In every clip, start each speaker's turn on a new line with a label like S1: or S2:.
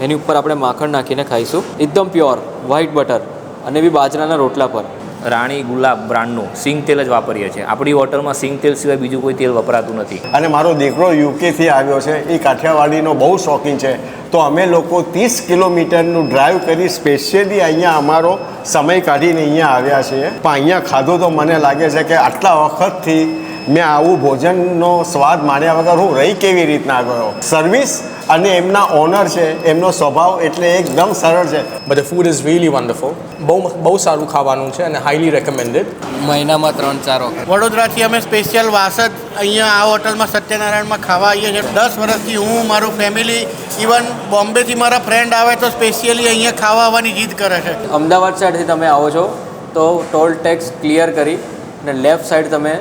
S1: એની ઉપર આપણે માખણ નાખીને ખાઈશું. એકદમ પ્યોર વ્હાઈટ બટર અને બી બાજરાના રોટલા પર.
S2: રાણી ગુલાબ બ્રાન્ડનું સિંગ તેલ જ વાપરીએ છીએ. આપણી હોટલમાં સિંગ તેલ સિવાય બીજું કોઈ તેલ વપરાતું નથી.
S3: અને મારો દીકરો યુકેથી આવ્યો છે, એ કાઠિયાવાડીનો બહુ શોખીન છે, તો અમે લોકો 30 કિલોમીટરનું ડ્રાઈવ કરી સ્પેશિયલી અહીંયા અમારો સમય કાઢીને અહીંયા આવ્યા છીએ. પણ અહીંયા ખાધું તો મને લાગે છે કે આટલા વખતથી મેં આવું ભોજનનો સ્વાદ માણ્યા વગર હું રહી કેવી રીતના ગયો. સર્વિસ અને એમના ઓનર છે, એમનો સ્વભાવ એટલે એકદમ સરળ છે.
S4: But the food is really wonderful. બહુ સારું ખાવાનું છે અને હાઈલી રેકમેન્ડેડ.
S1: મહિનામાં 3-4 વખત.
S5: વડોદરાથી અમે સ્પેશિયલ વાસદ અહીંયા આ હોટલમાં સત્યનારાયણમાં ખાવા આવીએ છીએ. 10 વર્ષથી હું, મારું ફેમિલી, ઇવન બોમ્બેથી મારા ફ્રેન્ડ આવે તો સ્પેશિયલી અહીંયા ખાવા આવવાની જીદ કરે છે.
S1: અમદાવાદ સાઈડથી તમે આવો છો તો ટોલ ટેક્સ ક્લિયર કરી અને લેફ્ટ સાઈડ તમે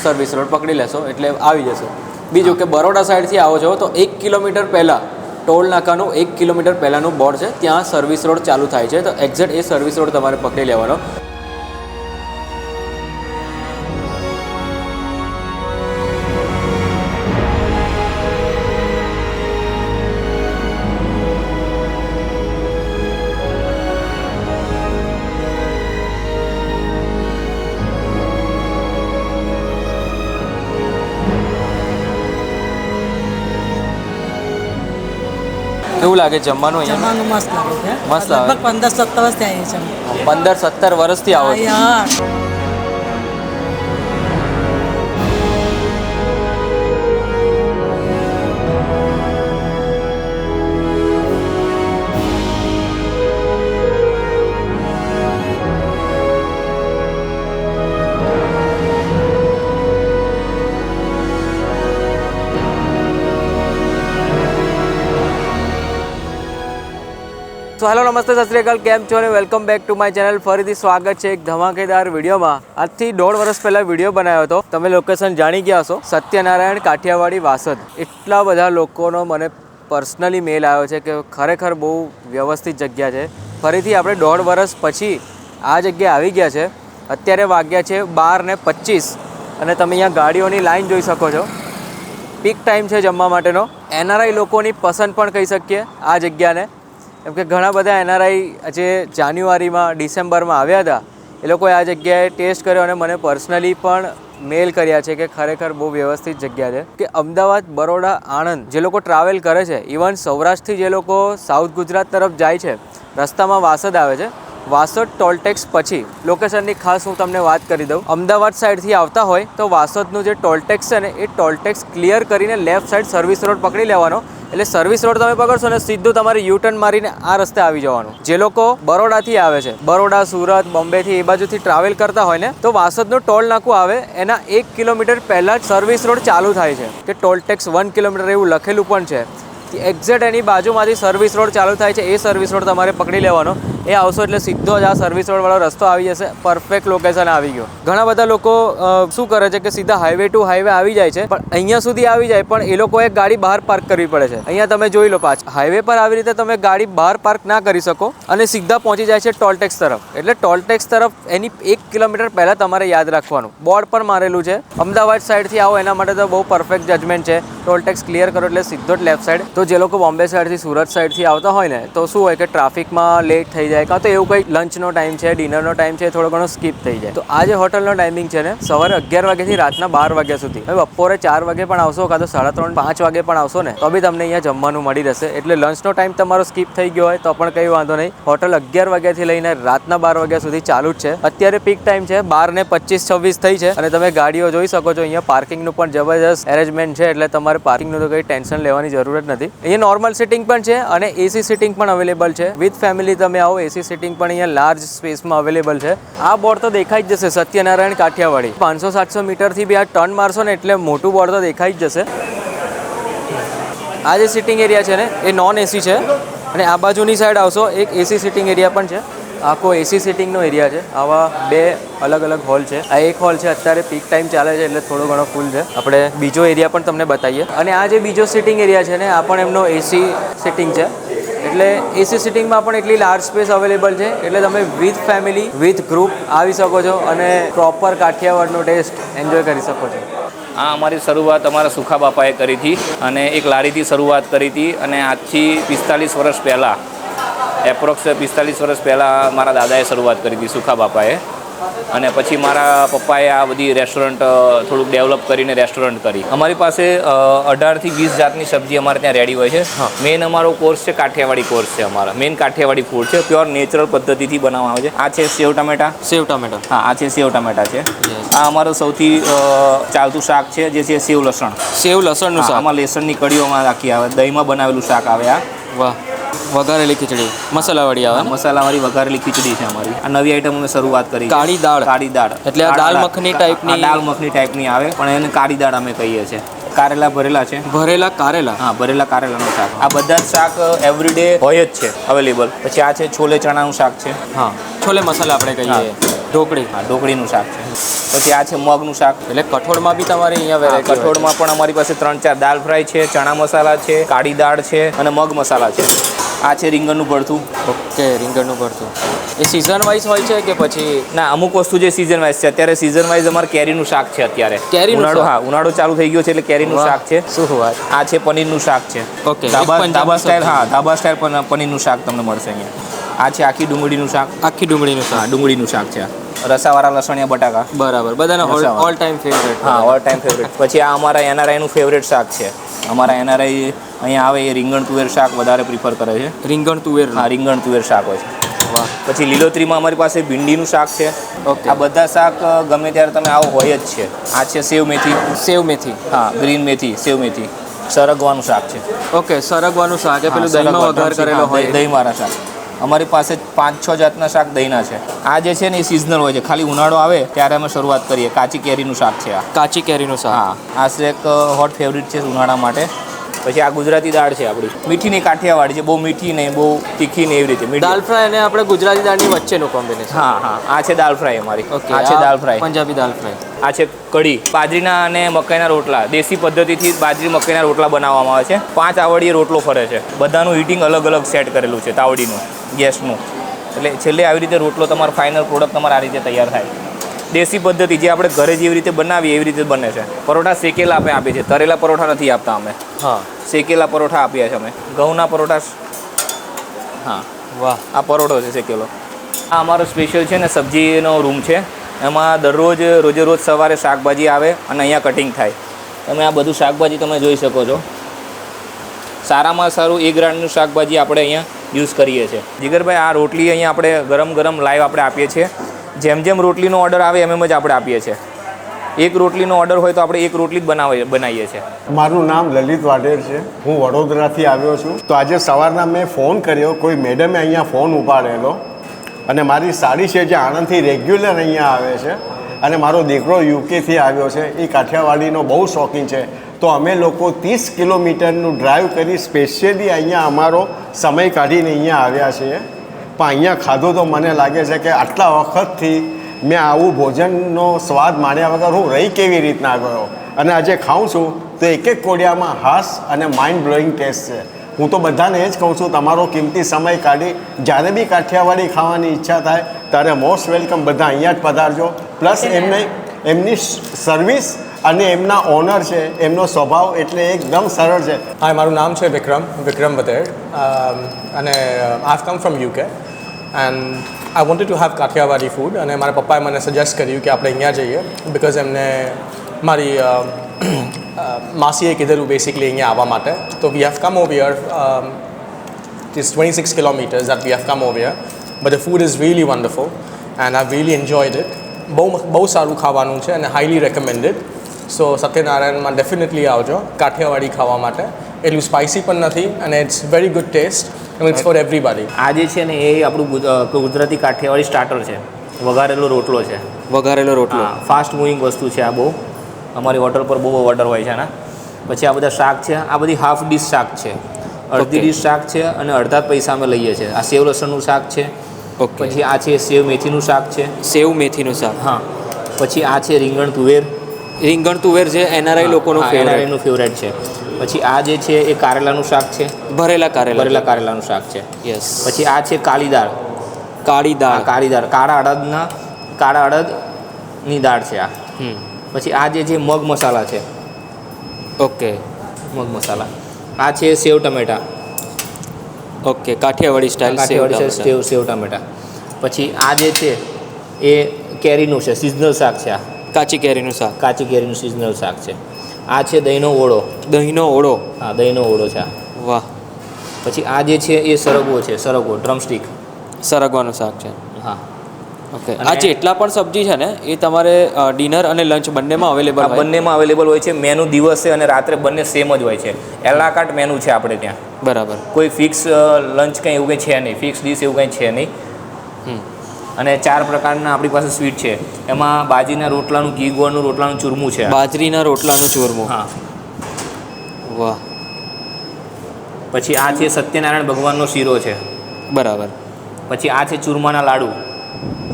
S1: સર્વિસ રોડ પકડી લેશો એટલે આવી જશે. બીજું કે બરોડા સાઈડથી આવો છો તો 1 કિલોમીટર પહેલાં ટોલ નાકાનું 1 કિલોમીટર પહેલાંનું બોર્ડ છે, ત્યાં સર્વિસ રોડ ચાલુ થાય છે, તો એક્ઝેક્ટ એ સર્વિસ રોડ તમારે પકડી લેવાનો. કેવું લાગે જમવાનું અહીંયા?
S6: જમવાનું મસ્ત લાગે છે.
S1: મસ્ત લાગે.
S6: લગભગ 15-17 વર્ષથી આવીએ છીએ.
S1: 15-17 વર્ષથી આવો છો?
S6: હા.
S1: તો હેલો, નમસ્તે, સત શ્રી અકાલ, કેમ છો અને welcome back to my channel. ફરીથી સ્વાગત છે એક ધમાકેદાર વિડીયોમાં. આજથી 1.5 વર્ષ પહેલાં વિડીયો બનાવ્યો હતો, તમે લોકેશન જાણી ગયા હશો, સત્યનારાયણ કાઠિયાવાડી વાસદ. એટલા બધા લોકોનો મને પર્સનલી મેલ આવ્યો છે કે ખરેખર બહુ વ્યવસ્થિત જગ્યા છે. ફરીથી આપણે 1.5 વર્ષ પછી આ જગ્યાએ આવી ગયા છે. અત્યારે વાગ્યા છે 12:25 અને તમે અહીંયા ગાડીઓની લાઈન જોઈ શકો છો. પીક ટાઈમ છે જમવા માટેનો. એનઆરઆઈ લોકોની પસંદ પણ કહી શકીએ આ જગ્યાને, કેમ કે ઘણા બધા એનઆરઆઈ જે જાન્યુઆરીમાં ડિસેમ્બરમાં આવ્યા હતા એ લોકોએ આ જગ્યાએ ટેસ્ટ કર્યો અને મને પર્સનલી પણ મેલ કર્યા છે કે ખરેખર બહુ વ્યવસ્થિત જગ્યા છે. કે અમદાવાદ, બરોડા, આણંદ જે લોકો ટ્રાવેલ કરે છે, ઇવન સૌરાષ્ટ્રથી જે લોકો સાઉથ ગુજરાત તરફ જાય છે, રસ્તામાં વાસદ આવે છે. વાસદ ટોલટેક્સ પછી લોકેશનની ખાસ હું તમને વાત કરી દઉં. અમદાવાદ સાઈડથી આવતા હોય તો વાસદનું જે ટોલટેક્સ છે ને એ ટોલટેક્સ ક્લિયર કરીને લેફ્ટ સાઈડ સર્વિસ રોડ પકડી લેવાનો. એટલે સર્વિસ રોડ તમે પકડશો ને સીધું તમારે યુટર્ન મારીને આ રસ્તે આવી જવાનું. જે લોકો બરોડાથી આવે છે, બરોડા, સુરત, બોમ્બેથી એ બાજુથી ટ્રાવેલ કરતા હોય ને, તો વાસદનું ટોલ નાકું આવે એના 1 કિલોમીટર પહેલાં જ સર્વિસ રોડ ચાલુ થાય છે. કે ટોલ ટેક્સ 1 કિલોમીટર એવું લખેલું પણ છે. એક્ઝેક્ટ એની બાજુમાંથી સર્વિસ રોડ ચાલુ થાય છે. એ સર્વિસ રોડ તમારે પકડી લેવાનો. એ આવશો એટલે સીધો જ આ સર્વિસ રોડવાળો રસ્તો આવી જશે. પરફેક્ટ લોકેશન આવી ગયો. ઘણા બધા લોકો શું કરે છે કે સીધા હાઈવે ટુ હાઈવે આવી જાય છે, પણ અહીંયા સુધી આવી જાય પણ એ લોકોએ ગાડી બહાર પાર્ક કરવી પડે છે. અહીંયા તમે જોઈ લો, પાછળ હાઈવે પર આવી રીતે તમે ગાડી બહાર પાર્ક ના કરી શકો અને સીધા પહોંચી જાય છે ટોલટેક્સ તરફ. એટલે ટોલટેક્સ તરફ એની 1 કિલોમીટર પહેલાં તમારે યાદ રાખવાનું. બોર્ડ પર મારેલું છે. અમદાવાદ સાઈડથી આવો એના માટે તો બહુ પરફેક્ટ જજમેન્ટ છે. ટોલટેક્સ ક્લિયર કરો એટલે સીધો જ લેફ્ટ સાઈડ. તો જે લોકો બોમ્બે સાઈડથી, સુરત સાઈડથી આવતા હોય ને, તો શું હોય કે ટ્રાફિકમાં લેટ થઈ જાય, કાં તો એવું કંઈક લંચનો ટાઈમ છે, ડિનરનો ટાઈમ છે, થોડો ઘણો સ્કીપ થઈ જાય. તો આ જે હોટલનો ટાઈમિંગ છે ને, સવારે 11 વાગ્યાથી રાતના 12 વાગ્યા સુધી. હવે બપોરે 4 વાગે પણ આવશો, કાં તો 3:30-5 વાગે પણ આવશો ને, તો બી તમને અહીંયા જમવાનું મળી રહેશે. એટલે લંચનો ટાઈમ તમારો સ્કીપ થઈ ગયો હોય તો પણ કંઈ વાંધો નહીં. હોટલ 11 વાગ્યાથી લઈને રાતના 12 વાગ્યા સુધી ચાલુ જ છે. અત્યારે પીક ટાઈમ છે, 12:25-26 થઈ છે અને તમે ગાડીઓ જોઈ શકો છો. અહીંયા પાર્કિંગનું પણ જબરજસ્ત એરેન્જમેન્ટ છે, એટલે તમારે પાર્કિંગનું તો કંઈ ટેન્શન લેવાની જરૂર જ નથી. અહીંયા નોર્મલ સિટિંગ પણ છે અને એસી સિટિંગ પણ અવેલેબલ છે. વિથ ફેમિલી તમે આવો, એસી સિટિંગ પણ અહીંયા લાર્જ સ્પેસમાં અવેલેબલ છે. આ બોર્ડ તો દેખાઈ જ જશે, સત્યનારાયણ કાઠિયાવાડી. 500-700 મીટરથી બી આ ટર્ન મારશો ને એટલે મોટું બોર્ડ તો દેખાઈ જ જશે. આ જે સિટિંગ એરિયા છે ને એ નોન એસી છે અને આ બાજુની સાઈડ આવશો એક એસી સિટિંગ એરિયા પણ છે. આખો એસી સિટિંગનો એરિયા છે. આવા 2 અલગ અલગ હોલ છે. આ એક હોલ છે, અત્યારે પીક ટાઈમ ચાલે છે એટલે થોડો ઘણો ફૂલ છે. આપણે બીજો એરિયા પણ તમને બતાવીએ. અને આ જે બીજો સિટિંગ એરિયા છે ને, આ પણ એમનો એસી સિટિંગ છે. એટલે એસી સિટિંગમાં પણ એટલી લાર્જ સ્પેસ અવેલેબલ છે. એટલે તમે વિથ ફેમિલી, વિથ ગ્રુપ આવી શકો છો અને પ્રોપર કાઠિયાવાડનો ટેસ્ટ એન્જોય કરી શકો છો.
S2: આ અમારી શરૂઆત અમારા સુખા બાપાએ કરી હતી અને એક લારીથી શરૂઆત કરી હતી અને આજથી 45 વર્ષ પહેલાં એપ્રોક્સ 45 વર્ષ પહેલાં મારા દાદાએ શરૂઆત કરી હતી સુખા બાપાએ અને પછી મારા પપ્પાએ આ બધી રેસ્ટોરન્ટ થોડુંક ડેવલપ કરીને રેસ્ટોરન્ટ કરી. અમારી પાસે 18 થી 20 જાતની સબ્જી અમારે ત્યાં રેડી હોય છે. મેઇન અમારો કોર્સ છે કાઠિયાવાડી કોર્સ છે. અમારા મેઇન કાઠિયાવાડી ફૂડ છે, પ્યોર નેચરલ પદ્ધતિથી બનાવવામાં આવે છે. આ છે સેવ ટમેટા.
S1: સેવ ટમેટા.
S2: હા, આ છે સેવ ટમેટા છે. આ અમારું સૌથી ચાલતું શાક છે જે છે સેવ લસણ.
S1: સેવ લસણનું શાક.
S2: આમાં લસણની કડીઓમાં રાખી આવે, દહીંમાં બનાવેલું શાક આવે. આ
S1: વાહ, વઘારેલી ખીચડી મસાલાવાળી આવે ને?
S2: મસાલાવાળી વઘારેલી ખીચડી છે અમારી. આ નવી આઈટમ અમે શરૂઆત કરી.
S1: કાળી દાળ.
S2: કાળી દાળ
S1: એટલે આ દાળ મખની ટાઈપની.
S2: દાળ મખની ટાઈપની આવે પણ એને કાળી દાળ અમે કહીએ છીએ. કારેલા ભરેલા છે.
S1: ભરેલા કારેલા.
S2: હા, ભરેલા કારેલાનું શાક. આ બધા જ શાક એવરીડે હોય જ છે અવેલેબલ. પછી આ છે છોલે ચણાનું શાક છે.
S1: હા, છોલે મસાલા આપણે કહીએ. ઢોકળી.
S2: હા, ઢોકળીનું શાક છે. પછી આ છે મગનું શાક.
S1: એટલે કઠોળમાં બી તમારે અહીંયા વેરાયટી.
S2: કઠોળમાં પણ અમારી પાસે 3-4 દાળ ફ્રાય છે, ચણા મસાલા છે, કાળી દાળ છે અને મગ મસાલા છે. આ છે રીંગણનું ભરથું.
S1: ઓકે, રીંગણનું ભરથું. એ સિઝન વાઇઝ હોય છે કે પછી?
S2: ના, અમુક વસ્તુ જે સિઝન વાઇઝ છે. અત્યારે સિઝન વાઇઝ અમારે કેરીનું શાક છે. અત્યારે
S1: કેરીનું
S2: ઉનાળો,
S1: શાક?
S2: હા, ઉનાળો ચાલુ થઈ ગયો છે એટલે કેરીનું શાક છે.
S1: શું વાત.
S2: આ છે પનીરનું શાક છે.
S1: ઓકે,
S2: ધાબા સ્ટાઇલ. હા, ધાબા સ્ટાઇલ પનીરનું શાક તમને મળશે અહીંયા. આ છે આખી ડુંગળીનું શાક.
S1: આખી ડુંગળીનું
S2: હા,
S1: શાક.
S2: ડુંગળીનું શાક છે. રસાવાળા લસણિયા બટાકા.
S1: બરાબર, બધાના
S2: મસાલા.
S1: All time favourite.
S2: હા, ઓલ ટાઈમ ફેવરેટ. પછી આ અમારા એનઆરઆઈનું ફેવરેટ શાક છે. અમારા એનઆરઆઈ અહીંયા આવે એ રીંગણ તુવેર શાક વધારે પ્રિફર કરે છે.
S1: રીંગણ તુવેર.
S2: હા, રીંગણ તુવેર શાક હોય છે.
S1: વાહ.
S2: પછી લીલોતરીમાં અમારી પાસે ભીંડીનું શાક છે.
S1: ઓકે.
S2: આ બધા શાક ગમે ત્યારે તમે આવો હોય જ છે. આ છે સેવ મેથી.
S1: સેવ મેથી.
S2: હા, ગ્રીન મેથી, સેવ મેથી. સરગવાનું શાક છે.
S1: ઓકે, સરગવાનું શાક એ પેલું
S2: હા,
S1: દહીંમાં
S2: સરગવાનું
S1: વઘાર કરેલો
S2: હા,
S1: હોય.
S2: દહીંવાળા શાક. અમારી પાસે 5-6 જાતના શાક દહીંના છે. આ જે છે ને એ સિઝનલ હોય છે. ખાલી ઉનાળો આવે ત્યારે અમે શરૂઆત કરીએ. કાચી કેરીનું શાક છે આ.
S1: કાચી કેરીનું શાક.
S2: હા, આ છે એક હોટ ફેવરિટ છે ઉનાળા માટે. પછી આ ગુજરાતી દાળ છે આપણી. મીઠી નહીં, કાઠિયાવાડી છે. બહુ મીઠી નહીં, બહુ તીખી નહીં, એવી રીતે.
S1: દાલ ફ્રાય અને આપણે ગુજરાતી દાળની વચ્ચેનું કોમ્બિનેશન.
S2: હા, હા. આ છે દાલ ફ્રાય અમારી.
S1: ઓકે,
S2: આ છે દાલ ફ્રાય.
S1: પંજાબી દાલ ફ્રાય.
S2: આ છે કઢી. બાજરીના અને મકાઈના રોટલા. દેશી પદ્ધતિથી બાજરી મકાઈના રોટલા બનાવવામાં આવે છે. 5 આવડીએ રોટલો ફરે છે. બધાનું હીટિંગ અલગ અલગ સેટ કરેલું છે તાવડીનું, ગેસનું. એટલે છેલ્લે આવી રીતે રોટલો તમારો ફાઇનલ પ્રોડક્ટ તમારે આ રીતે તૈયાર થાય. દેશી પદ્ધતિ જે આપણે ઘરે જેવી રીતે બનાવીએ એવી રીતે બને છે. પરોઠા શેકેલા આપણે આપીએ છીએ. તરેલા પરોઠા નથી આપતા અમે.
S1: હા,
S2: શેકેલા પરોઠા આપીએ છીએ અમે. ઘઉંના પરોઠા. હા,
S1: વાહ.
S2: આ પરોઠો છે શેકેલો. આ અમારો સ્પેશિયલ છે ને સબ્જીનો રૂમ છે. એમાં દરરોજ રોજે રોજ સવારે શાકભાજી આવે અને અહીંયા કટિંગ થાય. તમે આ બધું શાકભાજી તમે જોઈ શકો છો. સારામાં સારું એ ગ્રાન્ડનું શાકભાજી આપણે અહીંયા યુઝ કરીએ છીએ. જીગરભાઈ, આ રોટલી અહીંયા આપણે ગરમ ગરમ લાઈવ આપણે આપીએ છીએ. જેમ જેમ રોટલીનો ઓર્ડર આવે એમ જ આપણે આપીએ છીએ. એક રોટલીનો ઓર્ડર હોય તો આપણે એક રોટલી જ બનાવીએ છીએ.
S3: મારું નામ લલિત વાઢેર છે. હું વડોદરાથી આવ્યો છું. તો આજે સવારના મેં ફોન કર્યો, કોઈ મેડમે અહીંયા ફોન ઉપાડેલો અને મારી સાડી છે જે આણંદથી રેગ્યુલર અહીંયા આવે છે અને મારો દીકરો યુકેથી આવ્યો છે. એ કાઠિયાવાડીનો બહુ શોખીન છે. તો અમે લોકો 30 કિલોમીટરનું ડ્રાઈવ કરી સ્પેશિયલી અહીંયા અમારો સમય કાઢીને અહીંયા આવ્યા છીએ. પણ અહીંયા ખાધું તો મને લાગે છે કે આટલા વખતથી મેં આવું ભોજનનો સ્વાદ માણ્યા વગર હું રહી કેવી રીતના ગયો. અને આજે ખાઉં છું તો એક એક કોડિયામાં હાસ અને માઇન્ડ બ્લોઈંગ ટેસ્ટ છે. હું તો બધાને એ જ કહું છું, તમારો કિંમતી સમય કાઢી જ્યારે બી કાઠિયાવાડી ખાવાની ઈચ્છા થાય ત્યારે મોસ્ટ વેલકમ. બધા અહીંયા જ પધારજો. પ્લસ એમની સર્વિસ અને એમના ઓનર છે, એમનો સ્વભાવ એટલે એકદમ સરળ છે.
S4: હાય, મારું નામ છે વિક્રમ બતેર અને I have come from UK and I wanted to have Kathiyawadi food. અને મારા પપ્પાએ મને સજેસ્ટ કર્યું કે આપણે અહીંયા જઈએ બિકોઝ એમને મારી માસીએ કીધેલું બેસિકલી અહીંયા આવવા માટે. તો we have come over here. It's 26 kilometers that we have come over here, but the food is really wonderful and I've really enjoyed it. બહુ સારું ખાવાનું છે અને હાઈલી રેકમેન્ડેડ. સો સત્યનારાયણમાં ડેફિનેટલી આવજો કાઠિયાવાડી ખાવા માટે. એટલું સ્પાઇસી પણ નથી અને it's very good taste and it's for everybody.
S2: આ જે છે ને એ આપણું ગુજરાતી કાઠિયાવાડી સ્ટાર્ટર છે. વઘારેલો રોટલો છે.
S1: વઘારેલો રોટલો.
S2: હા, ફાસ્ટ મૂવિંગ વસ્તુ છે આ. બહુ અમારી હોટલ પર બહુ ઓર્ડર હોય છે આના. પછી આ બધા શાક છે. આ બધી હાફ ડીશ શાક છે. અડધી ડીશ શાક છે અને અડધા પૈસા અમે લઈએ છીએ. આ સેવ લસણનું શાક છે.
S1: ઓકે.
S2: પછી આ છે સેવ મેથીનું શાક છે.
S1: સેવ મેથીનું શાક.
S2: હા. પછી આ છે રીંગણ તુવેર.
S1: રીંગણ તુવેર જે એનઆરઆઈ લોકોનું ફેવરેટ.
S2: એનઆરઆઈનું ફેવરેટ છે. પછી આ જે છે એ કારેલાનું શાક છે.
S1: ભરેલા
S2: કારેલાનું શાક છે.
S1: યસ.
S2: પછી આ છે કાળી દાળ.
S1: કાળી દાળ.
S2: કાળા અડદની દાળ છે આ. પછી આ જે મગ મસાલા છે,
S1: ઓકે
S2: મગ મસાલા. આ છે સેવ ટમેટા,
S1: ઓકે, કાઠિયાવાડી સ્ટાઇલ
S2: કાઠિયાવાડી
S1: સેવ
S2: સેવ ટમેટા. પછી આ જે છે એ કેરીનું છે, સિઝનલ શાક છે. આ
S1: કાચી કેરીનું શાક,
S2: કાચી કેરીનું સિઝનલ શાક છે. આ છે દહીંનો ઓળો.
S1: દહીંનો ઓળો,
S2: હા, દહીંનો ઓળો છે આ.
S1: વાહ.
S2: પછી આ જે છે એ સરગવો છે, સરગવો ડ્રમસ્ટિક.
S1: સરગવાનું શાક છે.
S2: હા.
S1: ઓકે,
S2: અને
S1: આ જેટલા પણ સબ્જી છે ને એ તમારે ડિનર અને લંચ બંનેમાં અવેલેબલ
S2: આ
S1: હોય?
S2: બંનેમાં અવેલેબલ હોય છે. મેનુ દિવસે અને રાત્રે બંને સેમ જ હોય છે. એલાકાર્ટ મેનુ છે આપણે ત્યાં.
S1: બરાબર.
S2: કોઈ ફિક્સ લંચ કંઈ એવું કંઈ છે નહીં, ફિક્સ ડીશ એવું કંઈ છે નહીં.
S1: હમ.
S2: અને 4 પ્રકારના આપણી પાસે સ્વીટ છે. એમાં બાજીના રોટલાનું, ઘી ગોળનું રોટલાનું ચૂરમું છે.
S1: બાજરીના રોટલાનું ચૂરમું.
S2: હા.
S1: વાહ.
S2: પછી આ છે સત્યનારાયણ ભગવાનનો શીરો છે.
S1: બરાબર.
S2: પછી આ છે ચૂરમાના લાડુ.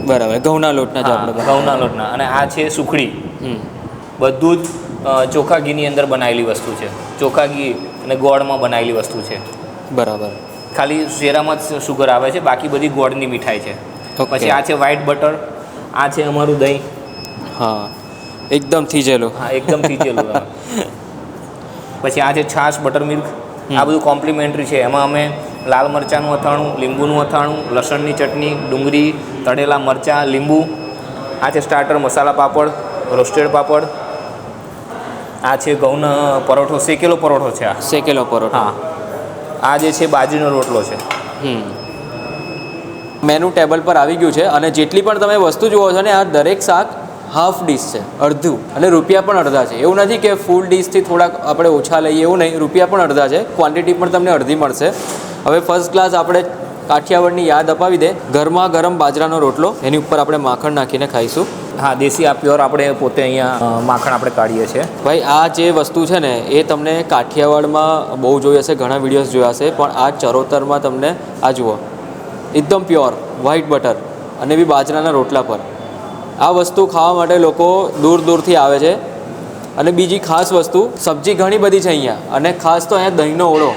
S1: બરાબર, ઘઉંના લોટના જ
S2: હા,
S1: આપણે
S2: ઘઉંના લોટના. અને આ છે સુખડી.
S1: હમ.
S2: બધું જ ચોખા ઘીની અંદર બનાવેલી વસ્તુ છે. ચોખા ઘી અને ગોળમાં બનાવેલી વસ્તુ છે.
S1: બરાબર.
S2: ખાલી શેરામાં જ શુગર આવે છે, બાકી બધી ગોળની મીઠાઈ છે.
S1: ઓકે.
S2: પછી આ છે વ્હાઈટ બટર. આ છે અમારું દહીં.
S1: હા, એકદમ થીજેલું.
S2: હા, એકદમ થીચેલું. પછી આ છે છાશ બટર મિલ્ક. આ બધું કોમ્પ્લિમેન્ટરી છે. એમાં અમે લાલ મરચાંનું અથાણું, લીંબુનું અથાણું, લસણની ચટણી, ડુંગળી, તળેલા મરચાં, લીંબુ. આ છે સ્ટાર્ટર મસાલા પાપડ, રોસ્ટેડ પાપડ. આ છે ઘઉંનો પરોઠો, શેકેલો પરોઠો છે આ.
S1: શેકેલો પરોઠો.
S2: હા. આ જે છે બાજરીનો રોટલો છે.
S1: મેનુ ટેબલ પર આવી ગયું છે અને જેટલી પણ તમે વસ્તુ જુઓ છો ને આ દરેક શાક હાફ ડીશ છે, અડધું, અને રૂપિયા પણ અડધા છે. એવું નથી કે ફૂલ ડીશથી થોડાક આપણે ઓછા લઈએ, એવું નહીં. રૂપિયા પણ અડધા છે, ક્વોન્ટિટી પણ તમને અડધી મળશે. હવે ફર્સ્ટ ક્લાસ આપણે કાઠિયાવાડની યાદ અપાવી દે, ગરમા ગરમ બાજરાનો રોટલો, એની ઉપર આપણે માખણ નાખીને ખાઈશું.
S2: હા, દેશી આ પ્યોર આપણે પોતે અહીંયા માખણ આપણે કાઢીએ છીએ.
S1: ભાઈ આ જે વસ્તુ છે ને એ તમને કાઠિયાવાડમાં બહુ જોઈ હશે, ઘણા વિડીયોઝ જોયા હશે, પણ આ ચરોતરમાં તમને આ જુઓ, એકદમ પ્યોર વ્હાઈટ બટર અને બી બાજરાના રોટલા પર. આ વસ્તુ ખાવા માટે લોકો દૂર દૂરથી આવે છે. અને બીજી ખાસ વસ્તુ, સબ્જી ઘણી બધી છે અહીંયા, અને ખાસ તો અહીંયા દહીંનો ઓળો.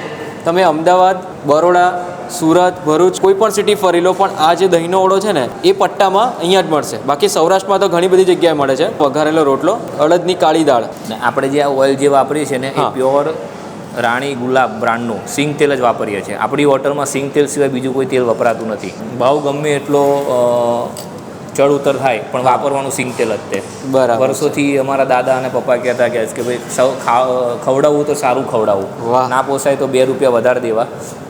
S1: તમે અમદાવાદ, બરોડા, સુરત, ભરૂચ કોઈ પણ સિટી ફરી લો, પણ આ જે દહીંનો ઓળો છે ને એ પટ્ટામાં અહીંયા જ મળશે. બાકી સૌરાષ્ટ્રમાં તો ઘણી બધી જગ્યાએ મળે છે. વઘારેલો રોટલો, અડદની કાળી દાળ.
S2: ને આપણે જે આ ઓઇલ જે વાપરીએ છીએ ને એ
S1: હા.
S2: પ્યોર રાણી ગુલાબ બ્રાન્ડનું સિંગ તેલ જ વાપરીએ છીએ. આપણી હોટલમાં સિંગ તેલ સિવાય બીજું કોઈ તેલ વપરાતું નથી. ભાવ ગમે એટલો ચડ ઉતર થાય પણ વાપરવાનું સિંગ તેલ જ તે.
S1: બરાબર.
S2: વર્ષોથી અમારા દાદા અને પપ્પા કહેતા કે ભાઈ સૌ ખવડાવવું તો સારું ખવડાવવું,
S1: વાહ.
S2: ના પોસાય તો 2 રૂપિયા વધારે દેવા,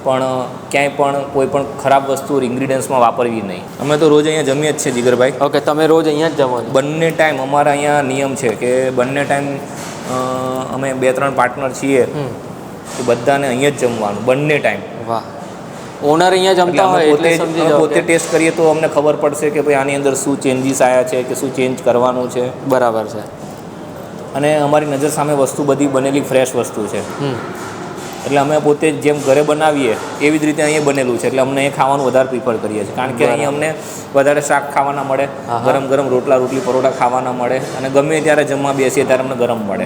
S2: પણ ક્યાંય પણ કોઈ પણ ખરાબ વસ્તુ ઇન્ગ્રીડિયન્ટ્સમાં વાપરવી નહીં. અમે તો રોજ અહીંયા જમીએ જ છે જીગરભાઈ.
S1: ઓકે, તમે રોજ અહીંયા જ જમો છો?
S2: બંને ટાઈમ અમારા અહીંયા નિયમ છે કે બંને ટાઈમ અમે 2-3 પાર્ટનર છીએ તો બધાને અહીંયા જ જમવાનું બંને ટાઈમ.
S1: વાહ. ઓનર અહીંયા જમતા હોય એટલે સમજી જાઓ
S2: પોતે ટેસ્ટ કરીએ તો અમને ખબર પડશે કે ભાઈ આની અંદર શું ચેન્જીસ આવ્યા છે કે શું ચેન્જ કરવાનું છે.
S1: બરાબર છે.
S2: અને અમારી નજર સામે વસ્તુ બધી બનેલી ફ્રેશ વસ્તુ છે. એટલે અમે પોતે જેમ ઘરે બનાવીએ એવી જ રીતે અહીંયા બનેલું છે. એટલે અમને એ ખાવાનું વધારે પ્રિફર કરીએ છીએ, કારણ કે અહીંયા અમને વધારે શાક ખાવાના મળે, ગરમ ગરમ રોટલા રોટલી પરોઠા ખાવાના મળે, અને ગમે ત્યારે જમવા બેસીએ ત્યારે અમને ગરમ મળે.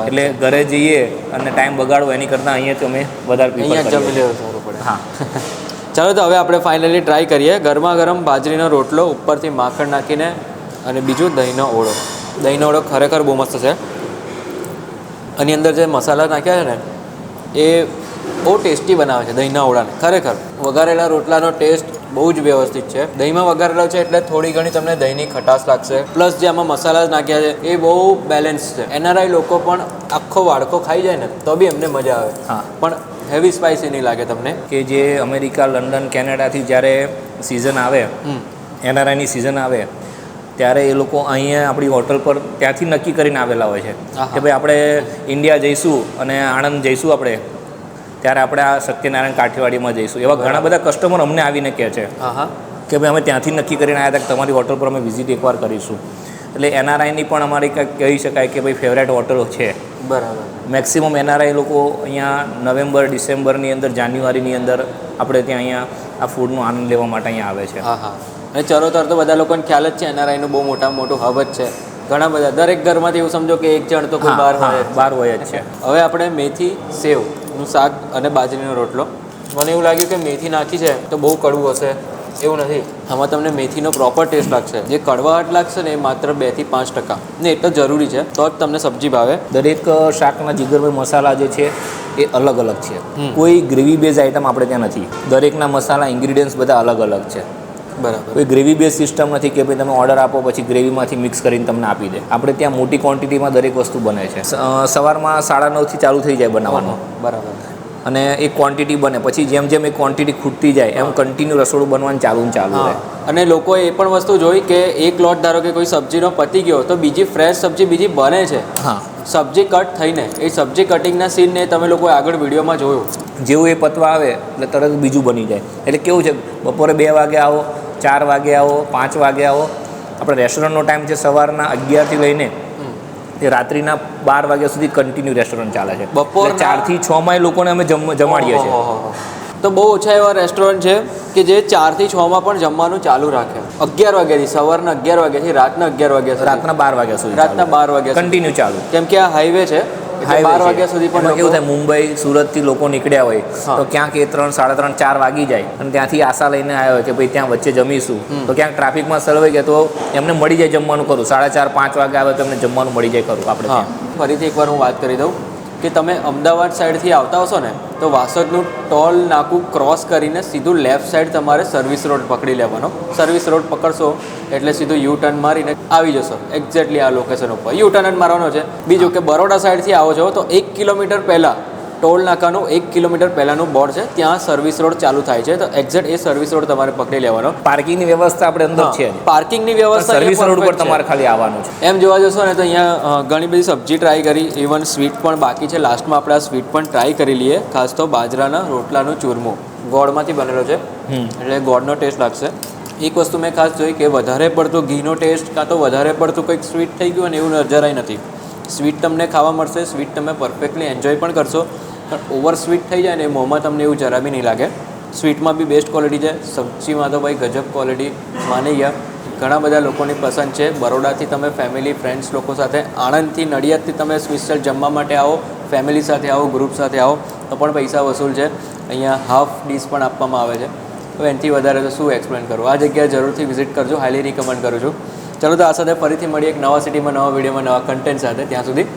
S2: એટલે ઘરે જઈએ અને ટાઈમ બગાડવો એની કરતાં અહીંયા જ અમે વધારે પ્રિફર
S1: અહીંયા
S2: કરીએ.
S1: જમી લેવું સારું પડે.
S2: હા.
S1: ચાલો તો હવે આપણે ફાઇનલી ટ્રાય કરીએ. ગરમા ગરમ બાજરીનો રોટલો, ઉપરથી માખણ નાખીને, અને બીજું દહીંનો ઓળો. દહીંનો ઓળો ખરેખર બહુ મસ્ત છે. આની અંદર જે મસાલા નાખ્યા છે ને એ બહુ ટેસ્ટી બનાવે છે દહીંના ઓળાને. ખરેખર વઘારેલા રોટલાનો ટેસ્ટ બહુ જ વ્યવસ્થિત છે. દહીંમાં વઘારેલો છે એટલે થોડી ઘણી તમને દહીંની ખટાશ લાગશે. પ્લસ જે આમાં મસાલા નાખ્યા છે એ બહુ બેલેન્સ છે. એનઆરઆઈ લોકો પણ આખો વાડકો ખાઈ જાય ને તો બી એમને મજા આવે.
S2: હા.
S1: પણ હેવી સ્પાઇસી નહીં લાગે તમને.
S2: કે જે અમેરિકા, લંડન, કેનેડાથી જ્યારે સિઝન આવે, એનઆરઆઈની સિઝન આવે, ત્યારે એ લોકો અહીંયા આપણી હોટલ પર ત્યાંથી નક્કી કરીને આવેલા હોય છે કે ભાઈ આપણે ઇન્ડિયા જઈશું અને આણંદ જઈશું આપણે, ત્યારે આપણે આ સત્યનારાયણ કાઠિયાવાડીમાં જઈશું. એવા ઘણા બધા કસ્ટમર અમને આવીને કહે છે કે ભાઈ અમે ત્યાંથી નક્કી કરીને આવ્યા હતા કે તમારી હોટલ પર અમે વિઝિટ એકવાર કરીશું. એટલે એનઆરઆઈની પણ અમારી કંઈક કહી શકાય કે ભાઈ ફેવરેટ હોટલ છે.
S1: બરાબર.
S2: મેક્સિમમ એનઆરઆઈ લોકો અહીંયા નવેમ્બર, ડિસેમ્બરની અંદર, જાન્યુઆરીની અંદર આપણે ત્યાં અહીંયા આ ફૂડનો આનંદ લેવા માટે અહીંયા આવે છે.
S1: હા. અને ચરોતર તો બધા લોકોને ખ્યાલ જ છે, એનઆરઆઈનું બહુ મોટું હબ જ છે. ઘણા બધા, દરેક ઘરમાંથી એવું સમજો કે એક જણ તો કોઈ
S2: બહાર હોય જ છે.
S1: હવે આપણે મેથી સેવનું શાક અને બાજરીનો રોટલો. મને એવું લાગ્યું કે મેથી નાખી છે તો બહુ કડવું હશે, એવું નથી, આમાં તમને મેથીનો પ્રોપર ટેસ્ટ લાગશે. જે કડવાહટ લાગશે ને એ માત્ર 2 થી 5% ને એટલે જરૂરી છે તો જ તમને સબ્જી ભાવે.
S2: દરેક શાકના જીગરભાઈ મસાલા જે છે એ અલગ અલગ છે. કોઈ ગ્રેવી બેઝ આઈટમ આપણે ત્યાં નથી. દરેકના મસાલા ઇન્ગ્રીડિયન્ટ્સ બધા અલગ અલગ છે.
S1: બરાબર.
S2: કોઈ ગ્રેવી બેઝ સિસ્ટમ નથી કે ભાઈ તમે ઓર્ડર આપો પછી ગ્રેવીમાંથી મિક્સ કરીને તમને આપી દે. આપણે ત્યાં મોટી ક્વોન્ટિટીમાં દરેક વસ્તુ બને છે. સવારમાં 9:30થી ચાલુ થઈ જાય બનાવવાનું.
S1: બરાબર.
S2: અને એક ક્વોન્ટિટી બને પછી જેમ જેમ એ ક્વોન્ટિટી ખૂટતી જાય એમ કન્ટિન્યુ રસોડું બનવાનું ચાલુ રહે.
S1: અને લોકોએ એ પણ વસ્તુ જોઈ કે એક લોટ ધારો કે કોઈ સબ્જીનો પતી ગયો તો બીજી ફ્રેશ સબ્જી બીજી બને છે.
S2: હા,
S1: સબ્જી કટ થઈને એ સબ્જી કટિંગના સીનને તમે લોકોએ આગળ વિડીયોમાં જોયું.
S2: જેવું એ પતવા આવે એટલે તરત બીજું બની જાય. એટલે કેવું છે, બપોરે 2 વાગે આવો, 4 વાગે આવો, 5 વાગે આવો. આપણે રેસ્ટોરન્ટનો ટાઈમ છે સવારના 11થી લઈને તે રાત્રિના 12 વાગ્યા સુધી કન્ટિન્યુ રેસ્ટોરન્ટ ચાલે છે.
S1: બપોરના
S2: 4 થી 6 માં લોકોને અમે જમાડીએ છીએ.
S1: તો બહુ ઓછા એવા રેસ્ટોરન્ટ છે કે જે 4 થી 6 માં પણ જમવાનું ચાલુ રાખે. 11 વાગ્યાથી, સવારના 11 વાગ્યાથી રાતના 11 વાગ્યા સુધી.
S2: રાતના 12 વાગ્યા સુધી.
S1: રાતના 12 વાગ્યા
S2: કન્ટિન્યુ ચાલુ.
S1: કેમ કે આ હાઈવે છે, 12 વાગ્યા સુધી પણ
S2: કેવું થાય, મુંબઈ સુરતથી લોકો નીકળ્યા હોય તો ક્યાંક એ 3, 3:30, 4 વાગી જાય અને ત્યાંથી આશા લઈને આવ્યા હોય કે ભાઈ ત્યાં વચ્ચે જમીશું તો ક્યાંક ટ્રાફિકમાં સલવાઈ ગયા તો એમને મળી જાય જમવાનું કરું. 4:30, 5 વાગે આવે તો એમને જમવાનું મળી જાય કરું આપણે ત્યાં.
S1: ફરીથી એકવાર હું વાત કરી દઉં કે તમે અમદાવાદ સાઈડથી આવતા હશો ને તો વાસદનું ટોલ નાકું ક્રોસ કરીને સીધું લેફ્ટ સાઈડ તમારે સર્વિસ રોડ પકડી લેવાનો. સર્વિસ રોડ પકડશો એટલે સીધું યુ ટર્ન મારીને આવી જશો એક્ઝેક્ટલી આ લોકેશન ઉપર. યુ ટર્ન જ મારવાનો છે. બીજું કે બરોડા સાઈડથી આવો છો તો 1 કિલોમીટર પહેલાં ટોલ નાકાનું 1 કિલોમીટર પહેલાંનું બોર્ડ છે, ત્યાં સર્વિસ રોડ ચાલુ થાય છે તો એક્ઝેક્ટ એ સર્વિસ રોડ તમારે પકડી લેવાનો.
S2: પાર્કિંગની વ્યવસ્થા આપણે અંદર છે.
S1: પાર્કિંગની વ્યવસ્થા
S2: સર્વિસ રોડ પર તમારે ખાલી આવવાનું છે.
S1: એમ જોવા જશો ને તો અહીંયા ઘણી બધી સબ્જી ટ્રાય કરી, ઇવન સ્વીટ પણ બાકી છે. લાસ્ટમાં આપણે આ સ્વીટ પણ ટ્રાય કરી લઈએ. ખાસ તો બાજરાના રોટલાનું ચૂરમું ગોળમાંથી બનેલો છે એટલે ગોળનો ટેસ્ટ લાગશે. એક વસ્તુ મેં ખાસ જોઈ કે વધારે પડતું ઘીનો ટેસ્ટ કાં તો વધારે પડતું કંઈક સ્વીટ થઈ ગયું અને એવું જરાય નથી. સ્વીટ તમને ખાવા મળશે, સ્વીટ તમે પરફેક્ટલી એન્જોય પણ કરશો. પણ ઓવર સ્વીટ થઈ જાય ને મોંમાં તમને એવું જરા બી નહીં લાગે. સ્વીટમાં બી બેસ્ટ ક્વોલિટી છે, સબ્જીમાં તો ભાઈ ગજબ ક્વોલિટી માની ગયા. ઘણા બધા લોકોની પસંદ છે. બરોડાથી તમે ફેમિલી ફ્રેન્ડ્સ લોકો સાથે, આણંદથી નડિયાદથી તમે સ્પેશિયલ જમવા માટે આવો, ફેમિલી સાથે આવો, ગ્રુપ સાથે આવો તો પણ પૈસા વસૂલ છે. અહીંયા હાફ ડીશ પણ આપવામાં આવે છે. તો એનાથી વધારે તો શું એક્સપ્લેન કરું. આ જગ્યાએ જરૂરથી વિઝિટ કરજો, હાઈલી રિકમેન્ડ કરું છું. ચલો તો આ સાથે ફરીથી મળીએ એક નવા સિટીમાં, નવા વિડીયોમાં, નવા કન્ટેન્ટ સાથે. ત્યાં સુધી